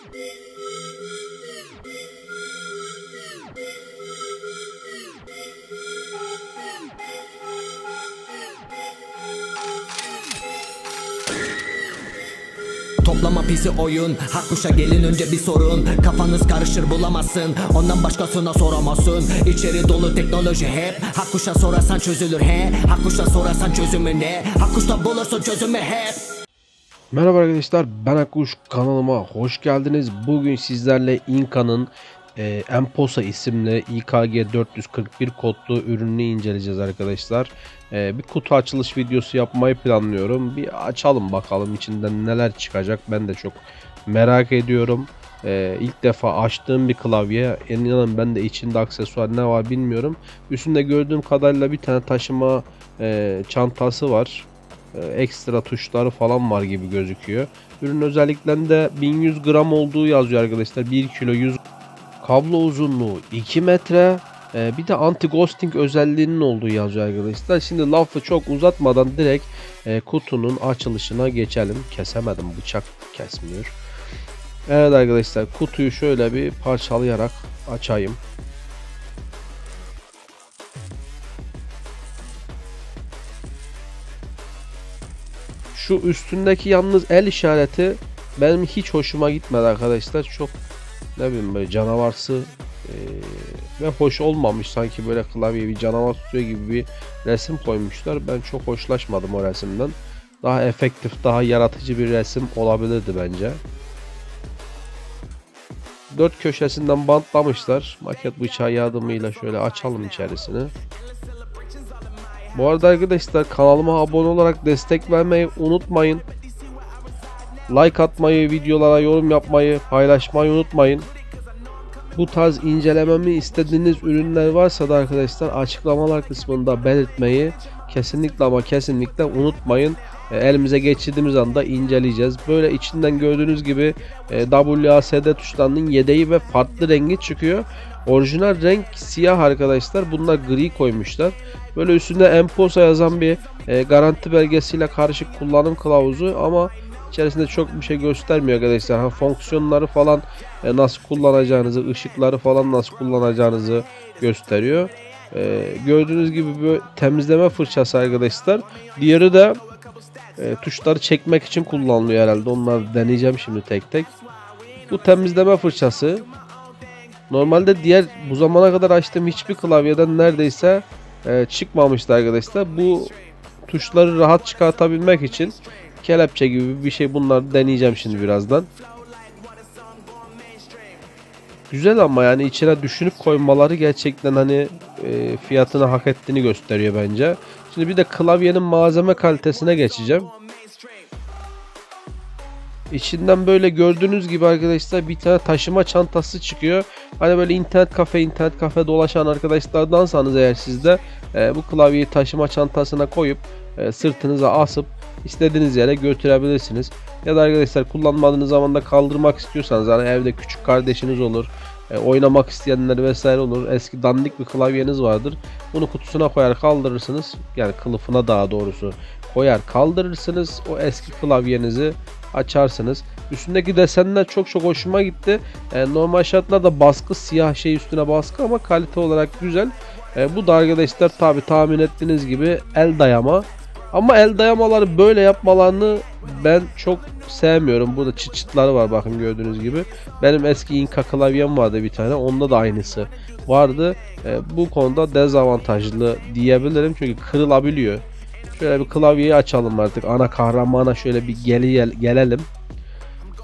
Toplama pisi oyun, hak kuşa gelin önce bir sorun. Kafanız karışır bulamazsın, ondan başkasına soramazsın. İçeri dolu teknoloji hep, hak kuşa sorarsan çözülür he. Hak kuşa sorarsan çözümü ne, hak kuşta bulursun çözümü hep. Merhaba arkadaşlar, ben Akkuş, kanalıma hoş geldiniz. Bugün sizlerle Inka'nın Emposa isimli IKG 441 kodlu ürününü inceleyeceğiz arkadaşlar. Bir kutu açılış videosu yapmayı planlıyorum. Bir açalım bakalım içinden neler çıkacak, ben de çok merak ediyorum. İlk defa açtığım bir klavye, inanın ben de içinde aksesuar ne var bilmiyorum. Üstünde gördüğüm kadarıyla bir tane taşıma çantası var. Ekstra tuşları falan var gibi gözüküyor. Ürün özelliklerinde 1100 gram olduğu yazıyor arkadaşlar. 1 kilo 100. Kablo uzunluğu 2 metre. Bir de anti ghosting özelliğinin olduğu yazıyor arkadaşlar. Şimdi lafı çok uzatmadan direkt kutunun açılışına geçelim. Kesemedim, bıçak kesmiyor. Evet arkadaşlar, kutuyu şöyle bir parçalayarak açayım. Şu üstündeki yalnız el işareti benim hiç hoşuma gitmedi arkadaşlar. Çok ne bileyim böyle canavarsı ve hoş olmamış, sanki böyle klavyeye bir canavar tutuyor gibi bir resim koymuşlar. Ben çok hoşlaşmadım o resimden. Daha efektif, daha yaratıcı bir resim olabilirdi bence. Dört köşesinden bantlamışlar. Maket bıçağı yardımıyla şöyle açalım içerisini. Bu arada arkadaşlar, kanalıma abone olarak destek vermeyi unutmayın. Like atmayı, videolara yorum yapmayı, paylaşmayı unutmayın. Bu tarz incelememi istediğiniz ürünler varsa da arkadaşlar açıklamalar kısmında belirtmeyi kesinlikle ama kesinlikle unutmayın. Elimize geçirdiğimiz anda inceleyeceğiz. Böyle içinden gördüğünüz gibi WASD tuşlarının yedeği ve farklı rengi çıkıyor. Orijinal renk siyah arkadaşlar. Bunlar gri koymuşlar. Böyle üstünde Emposa yazan bir garanti belgesiyle karışık kullanım kılavuzu, ama içerisinde çok bir şey göstermiyor arkadaşlar. Fonksiyonları falan nasıl kullanacağınızı, ışıkları falan nasıl kullanacağınızı gösteriyor. Gördüğünüz gibi bir temizleme fırçası arkadaşlar. Diğeri de tuşları çekmek için kullanılıyor herhalde. Onları deneyeceğim şimdi tek tek. Bu temizleme fırçası. Normalde diğer bu zamana kadar açtığım hiçbir klavyeden neredeyse çıkmamıştı arkadaşlar. Bu tuşları rahat çıkartabilmek için kelepçe gibi bir şey, bunları deneyeceğim şimdi birazdan. Güzel ama yani içine düşünüp koymaları gerçekten hani fiyatını hak ettiğini gösteriyor bence. Şimdi bir de klavyenin malzeme kalitesine geçeceğim. İçinden böyle gördüğünüz gibi arkadaşlar bir tane taşıma çantası çıkıyor. Hani böyle internet kafe dolaşan arkadaşlardansanız eğer, siz de bu klavyeyi taşıma çantasına koyup sırtınıza asıp istediğiniz yere götürebilirsiniz. Ya da arkadaşlar kullanmadığınız zaman da kaldırmak istiyorsanız, hani evde küçük kardeşiniz olur, oynamak isteyenler vesaire olur. Eski dandik bir klavyeniz vardır. Bunu kutusuna koyar kaldırırsınız. Yani kılıfına daha doğrusu koyar kaldırırsınız. O eski klavyenizi açarsınız. Üstündeki desenler çok hoşuma gitti. Normal şartlarda baskı, siyah şey üstüne baskı, ama kalite olarak güzel. Bu da arkadaşlar tabi tahmin ettiğiniz gibi el dayama. Ama el dayamaları böyle yapmalarını ben çok sevmiyorum. Burada çıt çıtları var, bakın gördüğünüz gibi. Benim eski Inka klavyem vardı bir tane. Onda da aynısı vardı. Bu konuda dezavantajlı diyebilirim. Çünkü kırılabiliyor. Şöyle bir klavyeyi açalım artık. Ana kahramana şöyle bir gelelim.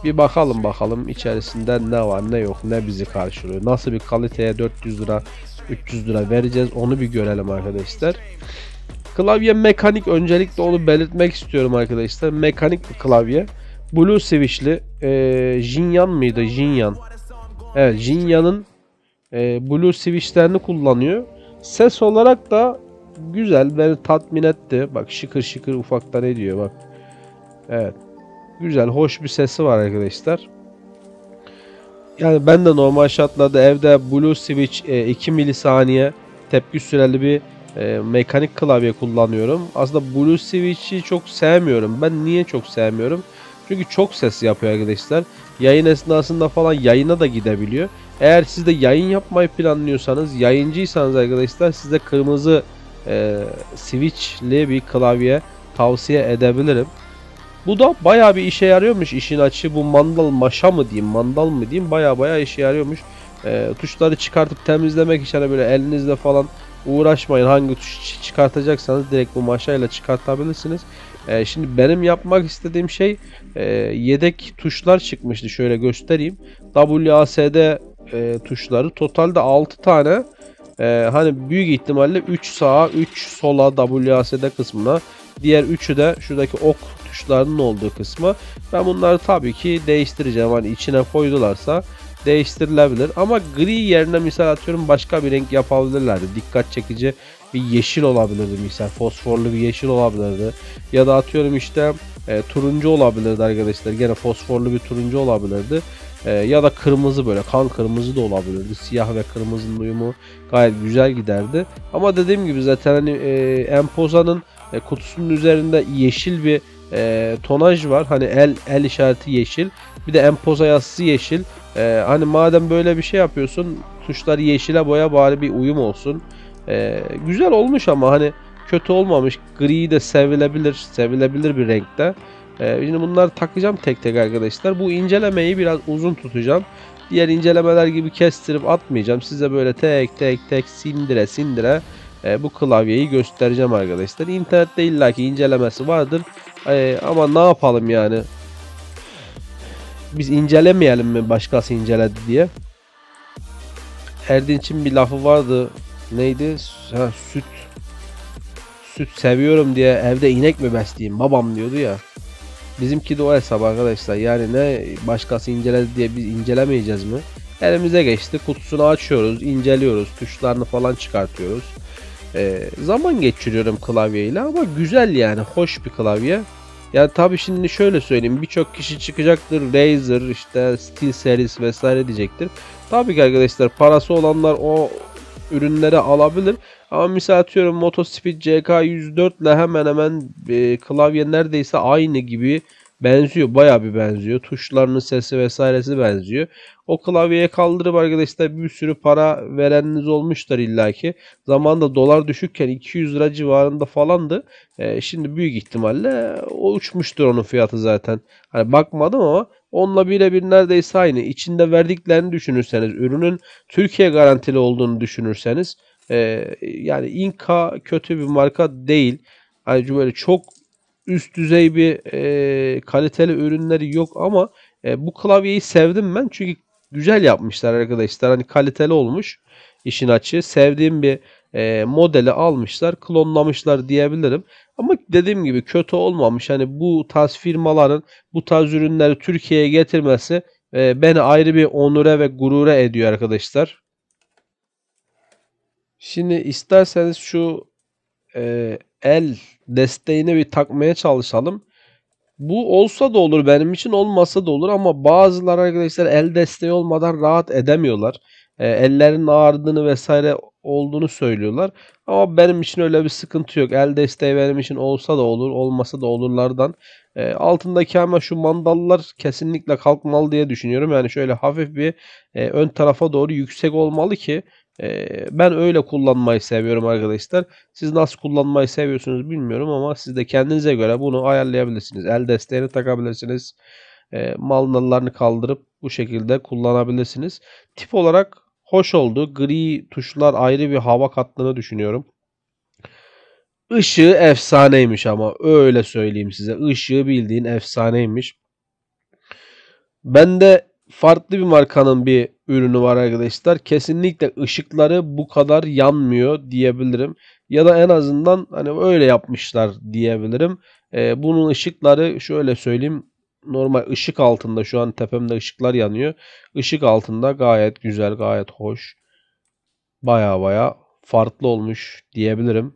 Bir bakalım içerisinde ne var ne yok, ne bizi karşılıyor. Nasıl bir kaliteye 400 lira 300 lira vereceğiz, onu bir görelim arkadaşlar. Klavye mekanik, öncelikle onu belirtmek istiyorum arkadaşlar. Mekanik bir klavye. Blue switch'li Jinyan mıydı? Jinyan. Evet, Jinyan'ın Blue switch'lerini kullanıyor. Ses olarak da güzel, beni tatmin etti. Bak şıkır şıkır ufaktan ediyor bak. Evet. Güzel, hoş bir sesi var arkadaşlar. Yani ben de normal şartlarda evde Blue Switch 2 milisaniye tepki süreli bir mekanik klavye kullanıyorum. Aslında Blue Switch'i çok sevmiyorum. Ben niye çok sevmiyorum? Çünkü çok ses yapıyor arkadaşlar. Yayın esnasında falan yayına da gidebiliyor. Eğer siz de yayın yapmayı planlıyorsanız, yayıncıysanız arkadaşlar, size kırmızı switch'li bir klavye tavsiye edebilirim. Bu da bayağı bir işe yarıyormuş, işin açığı. Bu mandal maşa mı diyeyim, mandal mı diyeyim, bayağı işe yarıyormuş. Tuşları çıkartıp temizlemek için hani böyle elinizle falan uğraşmayın. Hangi tuşu çıkartacaksanız direkt bu maşayla çıkartabilirsiniz. Şimdi benim yapmak istediğim şey, yedek tuşlar çıkmıştı. Şöyle göstereyim. WASD tuşları. Totalde 6 tane. Hani büyük ihtimalle 3 sağa 3 sola WASD kısmına. Diğer üçü de şuradaki ok tuşlarının olduğu kısmı. Ben bunları tabii ki değiştireceğim. Hani içine koydularsa değiştirilebilir. Ama gri yerine misal atıyorum başka bir renk yapabilirlerdi. Dikkat çekici bir yeşil olabilirdi misal. Fosforlu bir yeşil olabilirdi. Ya da atıyorum işte turuncu olabilirdi arkadaşlar. Gene fosforlu bir turuncu olabilirdi. Ya da kırmızı, böyle kan kırmızı da olabilirdi. Siyah ve kırmızının uyumu gayet güzel giderdi. Ama dediğim gibi zaten hani Empoza'nın kutusunun üzerinde yeşil bir tonaj var. Hani el işareti yeşil. Bir de Empoza yazısı yeşil. Hani madem böyle bir şey yapıyorsun, tuşları yeşile boya, bari bir uyum olsun. Güzel olmuş ama hani kötü olmamış. Gri de sevilebilir bir renkte. Şimdi bunları takacağım tek tek arkadaşlar. Bu incelemeyi biraz uzun tutacağım. Diğer incelemeler gibi kestirip atmayacağım. Size böyle tek sindire bu klavyeyi göstereceğim arkadaşlar. İnternette illaki incelemesi vardır. Ama ne yapalım yani? Biz incelemeyelim mi başkası inceledi diye. Erdinç'in bir lafı vardı. Neydi? Ha, süt seviyorum diye evde inek mi besleyeyim babam diyordu ya. Bizimki de o hesap arkadaşlar. Yani ne başkası inceledi diye biz incelemeyeceğiz mi? Elimize geçti. Kutusunu açıyoruz, inceliyoruz, tuşlarını falan çıkartıyoruz. Zaman geçiriyorum klavyeyle ama güzel, yani hoş bir klavye. Yani tabii şimdi şöyle söyleyeyim, birçok kişi çıkacaktır, Razer işte SteelSeries vesaire diyecektir. Tabii ki arkadaşlar, parası olanlar o ürünleri alabilir. Ama misal atıyorum Motospeed CK104 ile hemen hemen klavye neredeyse aynı gibi benziyor. Bayağı bir benziyor. Tuşlarının sesi vesairesi benziyor. O klavyeye kaldırıp arkadaşlar bir sürü para vereniniz olmuştur illaki. Zamanında dolar düşükken 200 lira civarında falandı. Şimdi büyük ihtimalle o uçmuştur onun fiyatı zaten. Hani bakmadım ama onunla birebir neredeyse aynı. İçinde verdiklerini düşünürseniz, ürünün Türkiye garantili olduğunu düşünürseniz, yani Inca kötü bir marka değil. Ayrıca böyle çok üst düzey bir kaliteli ürünleri yok ama bu klavyeyi sevdim ben çünkü güzel yapmışlar arkadaşlar. Hani kaliteli olmuş, işin açığı. Sevdiğim bir modeli almışlar, klonlamışlar diyebilirim. Ama dediğim gibi kötü olmamış. Hani bu tarz firmaların bu tarz ürünleri Türkiye'ye getirmesi beni ayrı bir onure ve gurure ediyor arkadaşlar. Şimdi isterseniz şu el desteğini bir takmaya çalışalım. Bu olsa da olur benim için, olmasa da olur ama bazıları arkadaşlar el desteği olmadan rahat edemiyorlar. Ellerin ağrıdığını vesaire olduğunu söylüyorlar. Ama benim için öyle bir sıkıntı yok. El desteği benim için olsa da olur, olmasa da olurlardan. Altındaki ama şu mandallar kesinlikle kalkmalı diye düşünüyorum. Yani şöyle hafif bir ön tarafa doğru yüksek olmalı ki ben öyle kullanmayı seviyorum arkadaşlar. Siz nasıl kullanmayı seviyorsunuz bilmiyorum ama siz de kendinize göre bunu ayarlayabilirsiniz. El desteğini takabilirsiniz. Mandallarını kaldırıp bu şekilde kullanabilirsiniz. Tip olarak hoş oldu. Gri tuşlar ayrı bir hava kattığını düşünüyorum. Işığı efsaneymiş ama öyle söyleyeyim size. Işığı bildiğin efsaneymiş. Bende farklı bir markanın bir ürünü var arkadaşlar. Kesinlikle ışıkları bu kadar yanmıyor diyebilirim. Ya da en azından hani öyle yapmışlar diyebilirim. Bunun ışıkları şöyle söyleyeyim. Normal ışık altında, şu an tepemde ışıklar yanıyor. Işık altında gayet güzel, gayet hoş. Baya farklı olmuş diyebilirim.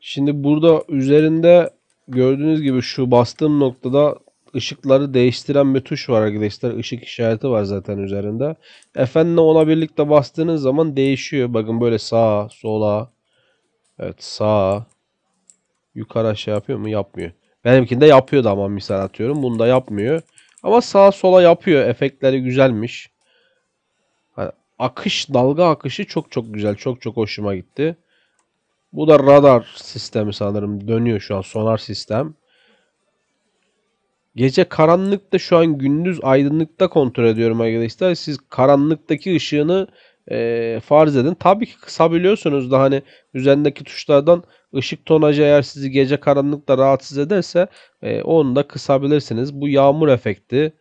Şimdi burada üzerinde gördüğünüz gibi şu bastığım noktada ışıkları değiştiren bir tuş var arkadaşlar. Işık işareti var zaten üzerinde. Efendim ona birlikte bastığınız zaman değişiyor. Bakın böyle sağa, sola, evet sağa, yukarı aşağı yapıyor mu? Yapmıyor. Benimkinde yapıyordu ama misal atıyorum. Bunda yapmıyor. Ama sağa sola yapıyor. Efektleri güzelmiş. Hani akış, dalga akışı çok çok güzel. Çok çok hoşuma gitti. Bu da radar sistemi sanırım. Dönüyor şu an. Sonar sistem. Gece karanlıkta, şu an gündüz aydınlıkta kontrol ediyorum arkadaşlar. Siz karanlıktaki ışığını farz edin. Tabii ki kısabiliyorsunuz da, hani üzerindeki tuşlardan ışık tonajı eğer sizi gece karanlıkta rahatsız ederse onu da kısabilirsiniz. Bu yağmur efekti.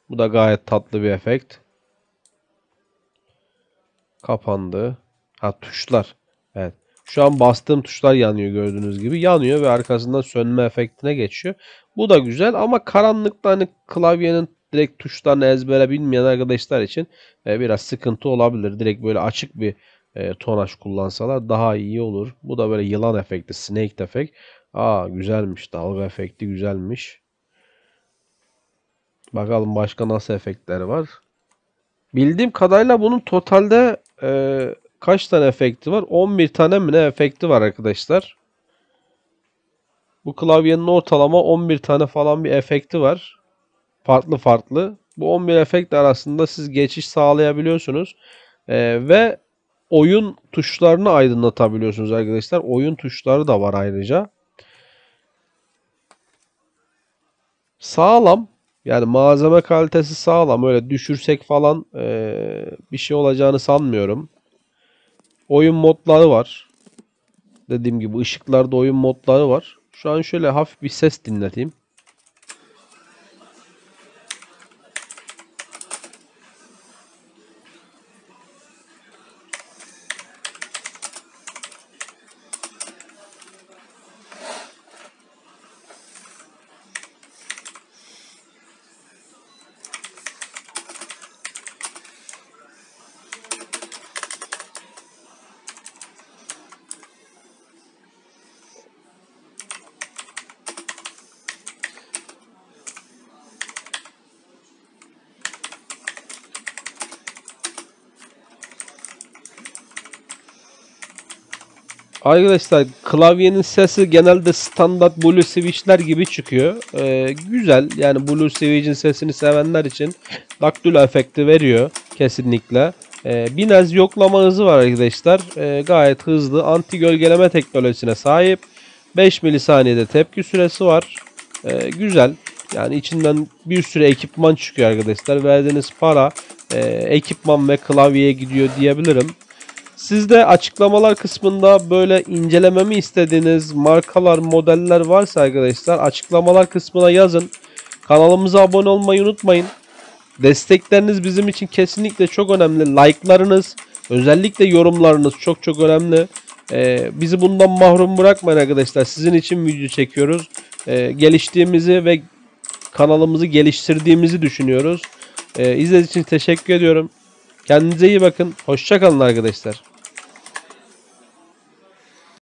Bu da gayet tatlı bir efekt. Kapandı. Ha, tuşlar. Evet. Şu an bastığım tuşlar yanıyor, gördüğünüz gibi. Yanıyor ve arkasından sönme efektine geçiyor. Bu da güzel ama karanlıkta hani klavyenin direkt tuşlarını ezbere bilmeyen arkadaşlar için biraz sıkıntı olabilir. Direkt böyle açık bir tonaj kullansalar daha iyi olur. Bu da böyle yılan efekti, snake efekt. Aa, güzelmiş. Dalga efekti güzelmiş. Bakalım başka nasıl efektleri var. Bildiğim kadarıyla bunun totalde kaç tane efekti var? 11 tane mi ne efekti var arkadaşlar. Bu klavyenin ortalama 11 tane falan bir efekti var. Farklı farklı. Bu 11 efekt arasında siz geçiş sağlayabiliyorsunuz. Ve oyun tuşlarını aydınlatabiliyorsunuz arkadaşlar. Oyun tuşları da var ayrıca. Sağlam. Yani malzeme kalitesi sağlam. Öyle düşürsek falan bir şey olacağını sanmıyorum. Oyun modları var. Dediğim gibi ışıklarda oyun modları var. Şu an şöyle hafif bir ses dinleteyim. Arkadaşlar klavyenin sesi genelde standart Blue Switch'ler gibi çıkıyor. Güzel, yani Blue Switch'in sesini sevenler için daktilo efekti veriyor kesinlikle. Bir naz yoklama hızı var arkadaşlar. Gayet hızlı, anti gölgeleme teknolojisine sahip. 5 milisaniyede tepki süresi var. Güzel. Yani içinden bir sürü ekipman çıkıyor arkadaşlar. Verdiğiniz para ekipman ve klavyeye gidiyor diyebilirim. Siz de açıklamalar kısmında böyle incelememi istediğiniz markalar, modeller varsa arkadaşlar açıklamalar kısmına yazın. Kanalımıza abone olmayı unutmayın. Destekleriniz bizim için kesinlikle çok önemli. Like'larınız, özellikle yorumlarınız çok çok önemli. Bizi bundan mahrum bırakmayın arkadaşlar. Sizin için video çekiyoruz. Geliştiğimizi ve kanalımızı geliştirdiğimizi düşünüyoruz. İzlediğiniz için teşekkür ediyorum. Kendinize iyi bakın. Hoşça kalın arkadaşlar.